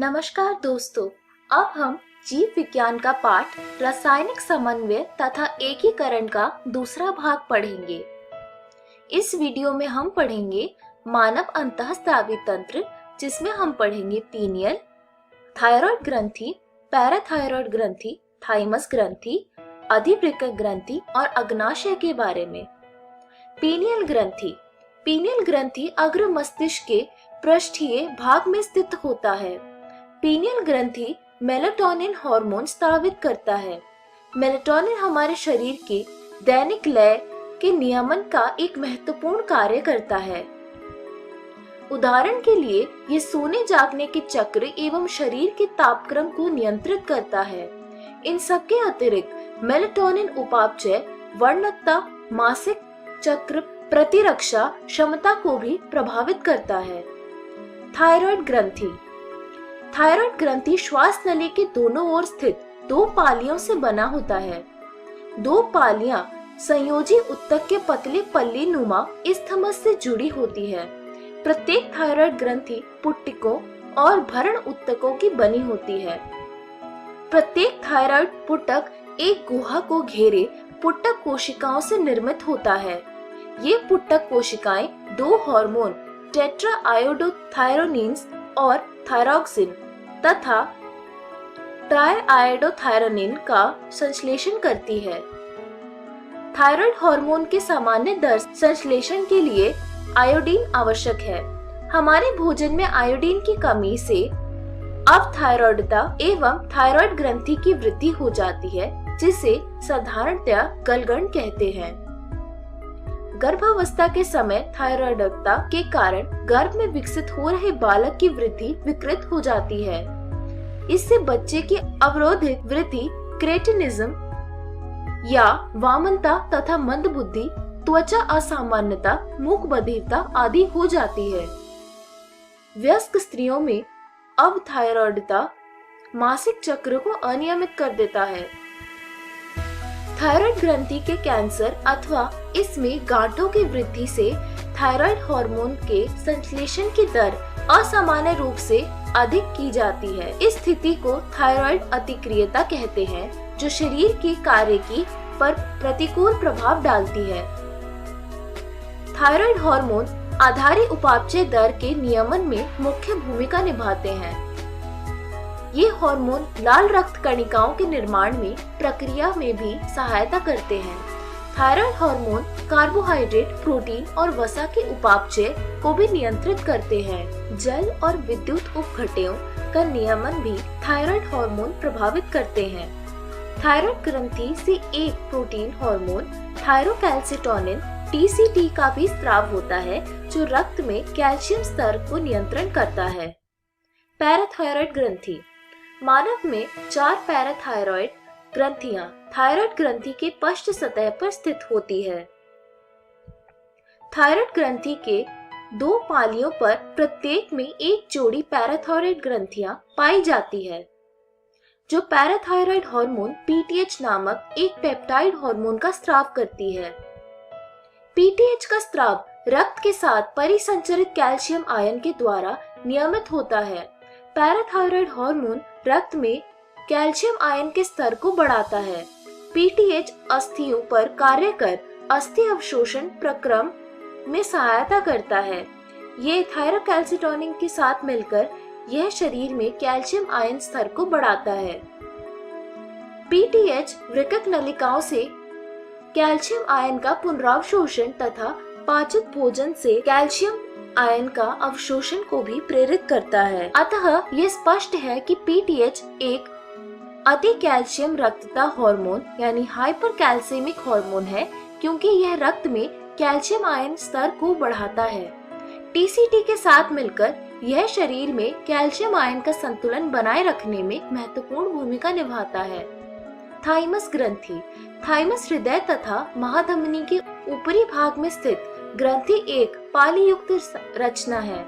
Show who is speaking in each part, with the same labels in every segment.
Speaker 1: नमस्कार दोस्तों, अब हम जीव विज्ञान का पाठ रासायनिक समन्वय तथा एकीकरण का दूसरा भाग पढ़ेंगे। इस वीडियो में हम पढ़ेंगे मानव अंतःस्रावी तंत्र, जिसमें हम पढ़ेंगे पीनियल, थायराइड ग्रंथि, पैराथायराइड ग्रंथि, थाइमस ग्रंथि, अधिवृक्क ग्रंथि और अग्नाशय के बारे में। पीनियल ग्रंथि। पीनियल ग्रंथि अग्र मस्तिष्क के पृष्ठीय भाग में स्थित होता है। पीनियल ग्रंथि मेलाटोनिन हार्मोन स्रावित करता है। मेलाटोनिन हमारे शरीर के दैनिक लय के नियमन का एक महत्वपूर्ण कार्य करता है। उदाहरण के लिए ये सोने जागने के चक्र एवं शरीर के तापक्रम को नियंत्रित करता है। इन सबके अतिरिक्त मेलाटोनिन उपापचय, वर्णकता, मासिक चक्र, प्रतिरक्षा क्षमता को भी प्रभावित करता है। थायराइड ग्रंथि। थायराइड ग्रंथि श्वास नली के दोनों ओर स्थित दो पालियों से बना होता है। दो पालियां संयोजी उत्तक के पतले पल्ली नुमा इस्थमस से जुड़ी होती है। प्रत्येक थायराइड ग्रंथि पुट्टिकों और भरण उत्तकों की बनी होती है। प्रत्येक थायराइड पुट्टक एक गुहा को घेरे पुट्टक कोशिकाओं से निर्मित होता है। ये पुट्टक कोशिकाएं दो हार्मोन टेट्रा आयोडोथायरोनिन्स और थायरॉक्सिन तथा ट्राई आयोडोथायरोनिन का संश्लेषण करती है। थायराइड हार्मोन के सामान्य दर संश्लेषण के लिए आयोडीन आवश्यक है। हमारे भोजन में आयोडीन की कमी से अवथायरॉइडता एवं थायराइड ग्रंथि की वृद्धि हो जाती है, जिसे साधारणतया गलगंड कहते हैं। गर्भावस्था के समय थायराइडता के कारण गर्भ में विकसित हो रहे बालक की वृद्धि विकृत हो जाती है। इससे बच्चे की अवरोधित वृद्धि, क्रेटिनिज्म या वामनता तथा मंदबुद्धि, त्वचा असामान्यता, मूक बधिरता आदि हो जाती है। वयस्क स्त्रियों में अवथायरॉइडता मासिक चक्र को अनियमित कर देता है। थायराइड ग्रंथि के कैंसर अथवा इसमें गांठों की वृद्धि से थायराइड हार्मोन के संश्लेषण की दर असामान्य रूप से अधिक की जाती है। इस स्थिति को थायराइड अतिक्रियता कहते हैं, जो शरीर के कार्य की पर प्रतिकूल प्रभाव डालती है। थायराइड हार्मोन आधारी उपापचय दर के नियमन में मुख्य भूमिका निभाते हैं। ये हार्मोन लाल रक्त कणिकाओं के निर्माण में प्रक्रिया में भी सहायता करते हैं। थायराइड हार्मोन कार्बोहाइड्रेट, प्रोटीन और वसा के उपापचय को भी नियंत्रित करते हैं। जल और विद्युत उपघटों का नियमन भी थायराइड हार्मोन प्रभावित करते हैं। थायराइड ग्रंथि से एक प्रोटीन हार्मोन थायरोकैल्सिटोनिन TCT का भी स्राव होता है, जो रक्त में कैल्शियम स्तर को नियंत्रण करता है। पैराथायराइड ग्रंथि। मानव में 4 पैराथायराइड ग्रंथियां थायराइड ग्रंथि के पृष्ठ सतह पर स्थित होती है। थायराइड ग्रंथि के दो पालियों पर प्रत्येक में एक जोड़ी पैराथायराइड ग्रंथियां पाई जाती है, जो पैराथायराइड हार्मोन PTH नामक एक पेप्टाइड हार्मोन का स्राव करती है। PTH का स्राव रक्त के साथ परिसंचरित कैल्शियम आयन के द्वारा नियमित होता है। पैराथायराइड हार्मोन रक्त में कैल्शियम आयन के स्तर को बढ़ाता है। PTH अस्थियों पर कार्य कर अस्थि अवशोषण प्रक्रम में सहायता करता है। ये थायरोकैल्सिटोनिन के साथ मिलकर यह शरीर में कैल्शियम आयन स्तर को बढ़ाता है। PTH वृक्क नलिकाओं से कैल्शियम आयन का पुनरावशोषण तथा पाचित भोजन से कैल्शियम आयन का अवशोषण को भी प्रेरित करता है। अतः यह स्पष्ट है कि PTH एक अति कैल्शियम रक्तता हार्मोन यानी हाइपर कैल्सियमिक हार्मोन है, क्योंकि यह रक्त में कैल्शियम आयन स्तर को बढ़ाता है। TCT के साथ मिलकर यह शरीर में कैल्शियम आयन का संतुलन बनाए रखने में महत्वपूर्ण भूमिका निभाता है। थाइमस ग्रंथि। थाइमस हृदय तथा महाधमनी के ऊपरी भाग में स्थित ग्रंथि एक पालीयुक्त रचना है।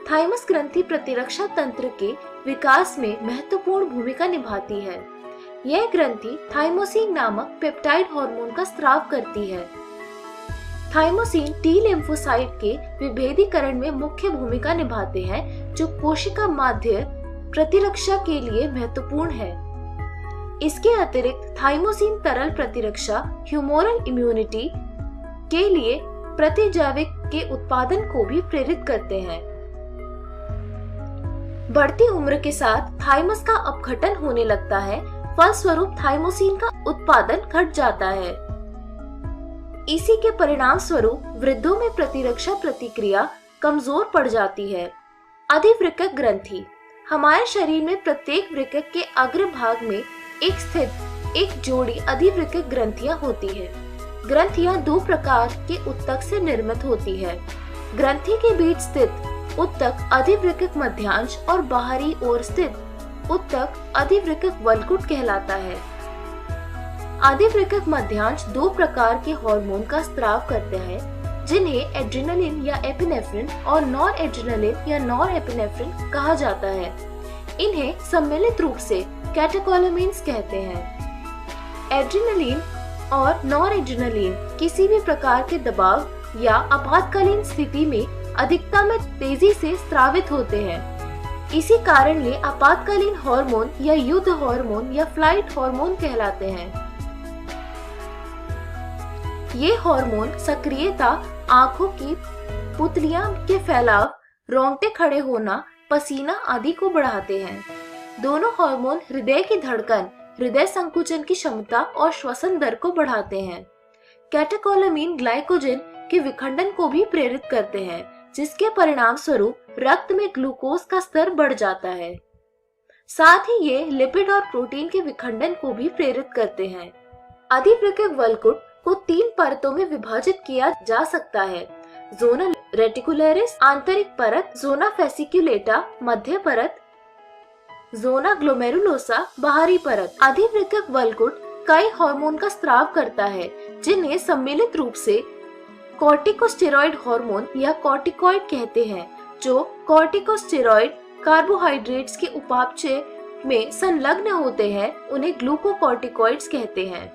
Speaker 1: थाइमस ग्रंथि प्रतिरक्षा तंत्र के विकास में महत्वपूर्ण भूमिका निभाती है। यह ग्रंथि थाइमोसिन नामक पेप्टाइड हार्मोन का स्राव करती है। थाइमोसिन टी लिम्फोसाइट के विभेदीकरण में मुख्य भूमिका निभाते हैं, जो कोशिका माध्य प्रतिरक्षा के लिए महत्वपूर्ण है। इसके अतिरिक्त थाइमोसिन तरल प्रतिरक्षा ह्यूमोरल इम्यूनिटी के लिए प्रतिजैविक के उत्पादन को भी प्रेरित करते हैं। बढ़ती उम्र के साथ थाइमस का अपघटन होने लगता है, फलस्वरूप थाइमोसिन का उत्पादन घट जाता है। इसी के परिणाम स्वरूप वृद्धों में प्रतिरक्षा प्रतिक्रिया कमजोर पड़ जाती है। अधिवृक्क ग्रंथि। हमारे शरीर में प्रत्येक वृक्क के अग्रभाग में एक स्थित एक जोड़ी अधिवृक्क ग्रंथियां होती है। ग्रंथियां दो प्रकार के उत्तक से निर्मित होती है। ग्रंथि के बीच स्थित उत्तक अधिवृक्क मध्यांश और बाहरी ओर स्थित उत्तक अधिवृक्क वल्कुट कहलाता है। अधिवृक्क मध्यांश दो प्रकार के हार्मोन का स्राव करते हैं, जिन्हें एड्रेनालिन या एपिनेफ्रिन और नॉर एड्रेनालिन या नॉर एपिनेफ्रिन कहा जाता है। इन्हें सम्मिलित रूप से कैटेकोलामिन्स कहते हैं। एड्रेनालिन और नॉर एड्रेनालिन किसी भी प्रकार के दबाव या आपातकालीन स्थिति में अधिकता में तेजी से स्रावित होते हैं। इसी कारण ये आपातकालीन हार्मोन या युद्ध हार्मोन या फ्लाइट हार्मोन कहलाते हैं। ये हार्मोन सक्रियता, आंखों की पुतलियां के फैलाव, रोंगटे खड़े होना, पसीना आदि को बढ़ाते हैं। दोनों हार्मोन हृदय की धड़कन, हृदय संकुचन की क्षमता और श्वसन दर को बढ़ाते हैं। कैटेकोलामिन ग्लाइकोजन के विखंडन को भी प्रेरित करते हैं, जिसके परिणाम स्वरूप रक्त में ग्लूकोज का स्तर बढ़ जाता है। साथ ही ये लिपिड और प्रोटीन के विखंडन को भी प्रेरित करते हैं। अधिवृक्क वल्कुट को तीन परतों में विभाजित किया जा सकता है: जोना रेटिकुलरिस आंतरिक परत, जोना फेसिकुलेटा मध्य परत, जोना ग्लोमेरुलोसा बाहरी परत। अधिवृक्क वल्कुट कई हार्मोन का स्राव करता है, जिन्हें सम्मिलित रूप से कॉर्टिकोस्टेरॉइड हार्मोन या कॉर्टिकॉइड कहते हैं, जो कॉर्टिकोस्टेरॉइड कार्बोहाइड्रेट्स के उपापचय में संलग्न होते हैं, उन्हें ग्लूकोकॉर्टिकॉइड्स कहते हैं।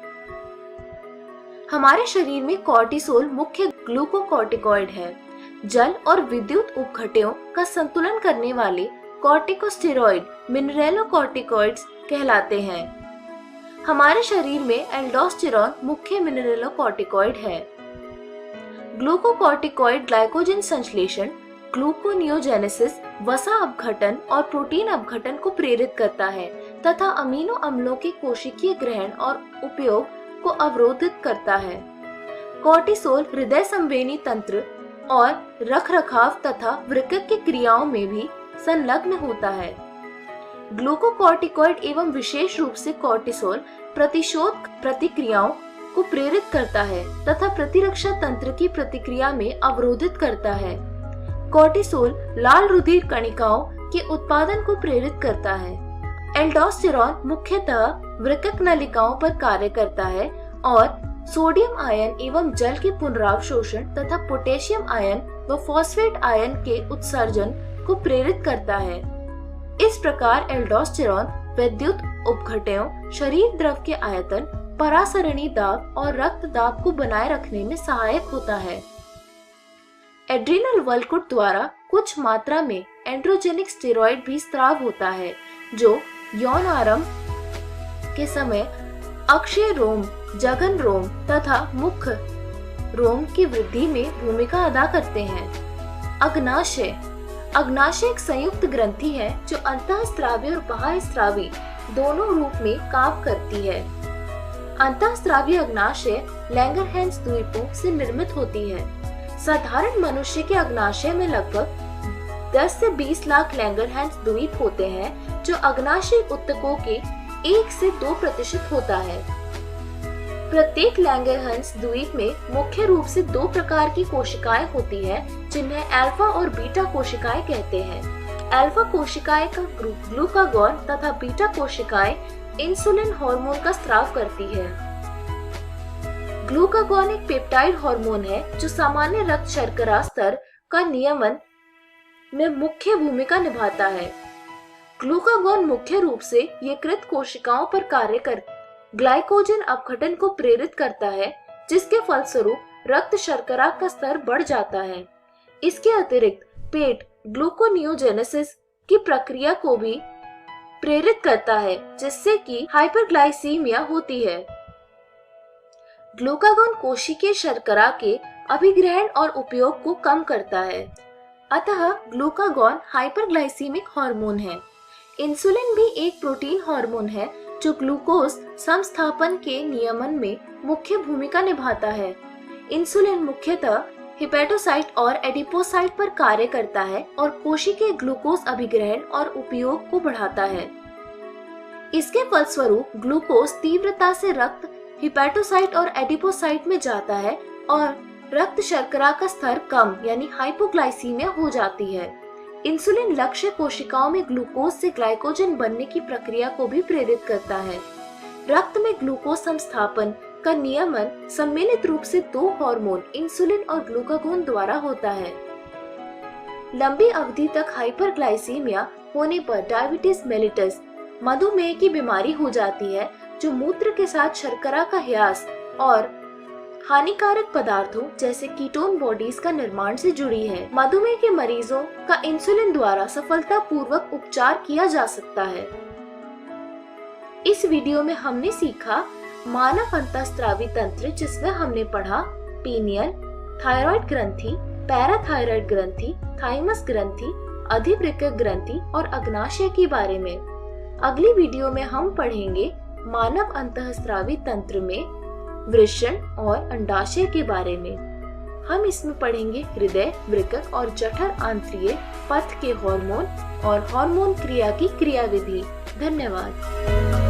Speaker 1: हमारे शरीर में कॉर्टिसोल मुख्य ग्लूकोकॉर्टिकॉइड है। जल और विद्युत उपघट्यों का संतुलन करने वाले कॉर्टिकोस्टेरॉइड मिनरेलोकॉर्टिकॉइड्स कहलाते हैं। हमारे शरीर में एल्डोस्टेरॉन मुख्य मिनरेलोकॉर्टिकॉइड है। ग्लूकोकॉर्टिकॉइड ग्लाइकोजन संश्लेषण, ग्लूकोनियोजेनेसिस, वसा अपघटन और प्रोटीन अपघटन को प्रेरित करता है तथा अमीनो अम्लों के कोशिकीय ग्रहण और उपयोग को अवरोधित करता है। कॉर्टिसोल हृदय संवेदी तंत्र और रखरखाव तथा वृक्क की क्रियाओं में भी संलग्न होता है। ग्लूकोकॉर्टिकॉइड एवं विशेष रूप से कॉर्टिसोल प्रतिशोध प्रतिक्रियाओं को प्रेरित करता है तथा प्रतिरक्षा तंत्र की प्रतिक्रिया में अवरोधित करता है। कॉर्टिसोल लाल रुधिर कणिकाओं के उत्पादन को प्रेरित करता है। एल्डोस्टेरॉन मुख्यतः वृक्क नलिकाओं पर कार्य करता है और सोडियम आयन एवं जल के पुनरावशोषण तथा पोटेशियम आयन व फॉस्फेट आयन के उत्सर्जन को प्रेरित करता है। इस प्रकार एल्डोस्टेरॉन विद्युत उपघट्यों, शरीर द्रव के आयतन, परासरणी दाब और रक्त दाब को बनाए रखने में सहायक होता है। एड्रिनल वल्कुट द्वारा कुछ मात्रा में एंड्रोजेनिक स्टेरॉइड भी स्राव होता है, जो यौन आरंभ के समय अक्षीय रोम, जघन रोम तथा मुख रोम की वृद्धि में भूमिका अदा करते हैं। अग्नाशय। अग्नाशय एक संयुक्त ग्रंथि है जो अंतःस्रावी और बाह्यस्रावी दोनों रूप में काम करती है। अंतःस्रावी अग्नाशय लैंगरहैंस द्वीपों से निर्मित होती है। साधारण मनुष्य के अग्नाशय में लगभग 10 से 20 लाख लैंगरहैंस द्वीप होते हैं, जो अग्नाशयी ऊतकों के 1 से 2% होता है। प्रत्येक लैंगरहैंस द्वीप में मुख्य रूप से दो प्रकार की कोशिकाएं होती है, जिन्हें अल्फा और बीटा कोशिकाएं कहते हैं। अल्फा कोशिकाएं का ग्लूकागॉन तथा बीटा कोशिकाएं इंसुलिन हार्मोन का स्राव करती है। ग्लूकागॉन एक पेप्टाइड हार्मोन है जो सामान्य रक्त शर्करा स्तर का नियमन में मुख्य भूमिका निभाता है। ग्लूकागॉन मुख्य रूप से यकृत कोशिकाओं पर कार्य कर ग्लाइकोजन अपघटन को प्रेरित करता है, जिसके फलस्वरूप रक्त शर्करा का स्तर बढ़ जाता है। इसके अतिरिक्त पेट ग्लूकोनियोजेनेसिस की प्रक्रिया को भी प्रेरित करता है, जिससे कि हाइपरग्लाइसीमिया होती है। ग्लूकागॉन कोशिकीय शर्करा के अभिग्रहण और उपयोग को कम करता है, अतः ग्लूकागॉन हाइपरग्लाइसीमिक हार्मोन है। इंसुलिन भी एक प्रोटीन हार्मोन है जो ग्लूकोज संस्थापन के नियमन में मुख्य भूमिका निभाता है। इंसुलिन मुख्यतः हिपेटोसाइट और एडिपोसाइट पर कार्य करता है और कोशिकीय ग्लूकोज अभिग्रहण और उपयोग को बढ़ाता है। इसके फलस्वरूप ग्लूकोज तीव्रता से रक्त हिपेटोसाइट और एडिपोसाइट में जाता है और रक्त शर्करा का स्तर कम यानी हाइपोग्लाइसीमिया हो जाती है। इंसुलिन लक्ष्य कोशिकाओं में ग्लूकोज से ग्लाइकोजन बनने की प्रक्रिया को भी प्रेरित करता है। रक्त में ग्लूकोज संस्थापन का नियमन सम्मिलित रूप से दो हार्मोन इंसुलिन और ग्लूकागॉन द्वारा होता है। लंबी अवधि तक हाइपरग्लाइसीमिया होने पर डायबिटीज मेलिटस मधुमेह की बीमारी हो जाती है, जो मूत्र के साथ शर्करा का ह्रास और हानिकारक पदार्थों जैसे कीटोन बॉडीज का निर्माण से जुड़ी है। मधुमेह के मरीजों का इंसुलिन द्वारा सफलतापूर्वक उपचार किया जा सकता है। इस वीडियो में हमने सीखा मानव अंतःस्रावी तंत्र, जिसमें हमने पढ़ा पीनियल, थायराइड ग्रंथि, पैराथायराइड ग्रंथि, थाइमस ग्रंथि, अधिवृक्क ग्रंथि और अग्नाशय के बारे में। अगली वीडियो में हम पढ़ेंगे मानव अंतःस्रावी तंत्र में वृषण और अंडाशय के बारे में। हम इसमें पढ़ेंगे हृदय, वृक्क और जठर आंत्रिय पथ के हार्मोन और हार्मोन क्रिया की क्रियाविधि। धन्यवाद।